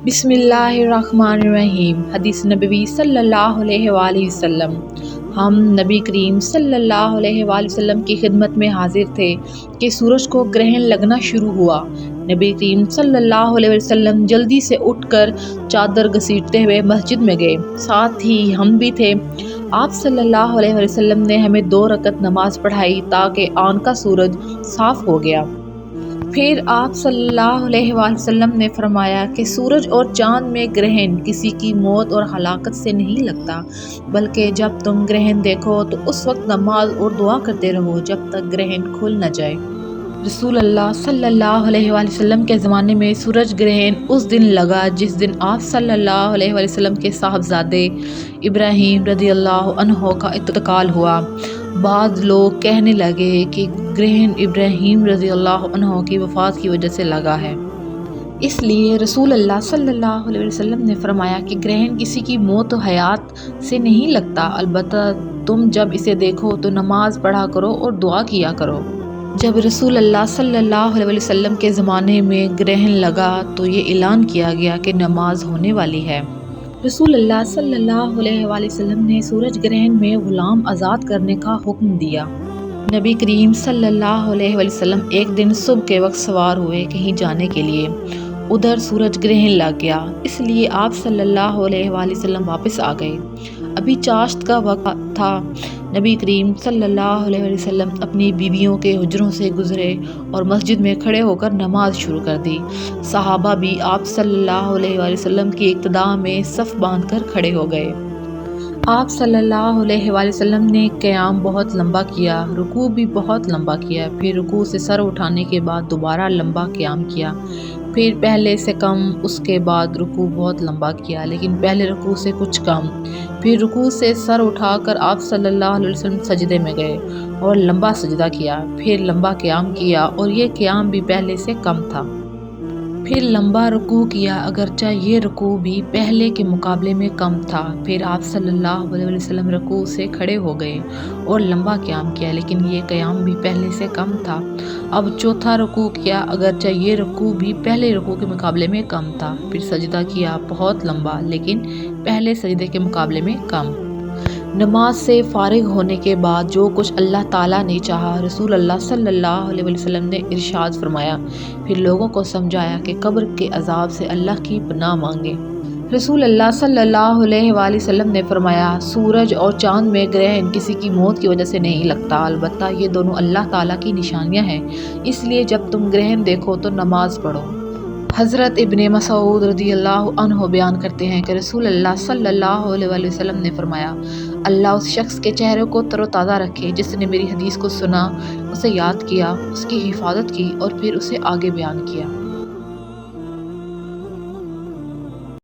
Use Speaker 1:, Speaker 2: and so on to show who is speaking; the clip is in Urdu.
Speaker 1: بسم اللہ الرحمن الرحیم۔ حدیث نبوی صلی اللہ علیہ وآلہ وسلم۔ ہم نبی کریم صلی اللہ علیہ وآلہ وسلم کی خدمت میں حاضر تھے کہ سورج کو گرہن لگنا شروع ہوا۔ نبی کریم صلی اللہ علیہ وسلم جلدی سے اٹھ کر چادر گھسیٹتے ہوئے مسجد میں گئے، ساتھ ہی ہم بھی تھے۔ آپ صلی اللہ علیہ وسلم نے ہمیں 2 رکعت نماز پڑھائی تاکہ آن کا سورج صاف ہو گیا۔ پھر آپ صلی اللہ علیہ وآلہ وسلم نے فرمایا کہ سورج اور چاند میں گرہن کسی کی موت اور ہلاکت سے نہیں لگتا، بلکہ جب تم گرہن دیکھو تو اس وقت نماز اور دعا کرتے رہو جب تک گرہن کھل نہ جائے۔ رسول اللہ صلی اللہ علیہ وآلہ وسلم کے زمانے میں سورج گرہن اس دن لگا جس دن آپ صلی اللہ علیہ وآلہ وسلم کے صاحبزادے ابراہیم رضی اللہ عنہ کا انتقال ہوا۔ بعض لوگ کہنے لگے کہ گرہن ابراہیم رضی اللہ عنہ کی وفات کی وجہ سے لگا ہے، اس لیے رسول اللہ صلی اللہ علیہ وسلم نے فرمایا کہ گرہن کسی کی موت و حیات سے نہیں لگتا، البتہ تم جب اسے دیکھو تو نماز پڑھا کرو اور دعا کیا کرو۔ جب رسول اللہ صلی اللہ علیہ وسلم کے زمانے میں گرہن لگا تو یہ اعلان کیا گیا کہ نماز ہونے والی ہے۔ رسول اللہ صلی اللہ علیہ وآلہ وسلم نے سورج گرہن میں غلام آزاد کرنے کا حکم دیا۔ نبی کریم صلی اللہ علیہ وآلہ وسلم ایک دن صبح کے وقت سوار ہوئے کہیں جانے کے لیے، ادھر سورج گرہن لگ گیا، اس لیے آپ صلی اللہ علیہ وآلہ وسلم واپس آ گئے۔ ابھی چاشت کا وقت تھا۔ نبی کریم صلی اللہ علیہ وآلہ وسلم اپنی بیویوں کے حجروں سے گزرے اور مسجد میں کھڑے ہو کر نماز شروع کر دی۔ صحابہ بھی آپ صلی اللہ علیہ وآلہ وسلم کی اقتداء میں صف باندھ کر کھڑے ہو گئے۔ آپ صلی اللہ علیہ وآلہ وسلم نے قیام بہت لمبا کیا، رکوع بھی بہت لمبا کیا، پھر رکوع سے سر اٹھانے کے بعد دوبارہ لمبا قیام کیا، پھر پہلے سے کم، اس کے بعد رکوع بہت لمبا کیا لیکن پہلے رکوع سے کچھ کم، پھر رکوع سے سر اٹھا کر آپ صلی اللہ علیہ وسلم سجدے میں گئے اور لمبا سجدہ کیا، پھر لمبا قیام کیا اور یہ قیام بھی پہلے سے کم تھا، پھر لمبا رکوع کیا اگرچہ یہ رکوع بھی پہلے کے مقابلے میں کم تھا، پھر آپ صلی اللہ علیہ وسلم رکوع سے کھڑے ہو گئے اور لمبا قیام کیا لیکن یہ قیام بھی پہلے سے کم تھا۔ اب چوتھا رکوع کیا اگرچہ یہ رکوع بھی پہلے رکوع کے مقابلے میں کم تھا، پھر سجدہ کیا بہت لمبا لیکن پہلے سجدے کے مقابلے میں کم۔ نماز سے فارغ ہونے کے بعد جو کچھ اللہ تعالیٰ نے چاہا، رسول اللہ صلی اللہ علیہ وسلم نے ارشاد فرمایا، پھر لوگوں کو سمجھایا کہ قبر کے عذاب سے اللہ کی پناہ مانگیں۔ رسول اللہ صلی اللہ علیہ وآلہ وسلم نے فرمایا، سورج اور چاند میں گرہن کسی کی موت کی وجہ سے نہیں لگتا، البتہ یہ دونوں اللہ تعالیٰ کی نشانیاں ہیں، اس لیے جب تم گرہن دیکھو تو نماز پڑھو۔ حضرت ابن مسعود رضی اللہ عنہ بیان کرتے ہیں کہ رسول اللہ صلی اللہ علیہ وآلہ وسلم نے فرمایا، اللہ اس شخص کے چہرے کو تر و تازہ رکھے جس نے میری حدیث کو سنا، اسے یاد کیا، اس کی حفاظت کی اور پھر اسے آگے بیان کیا۔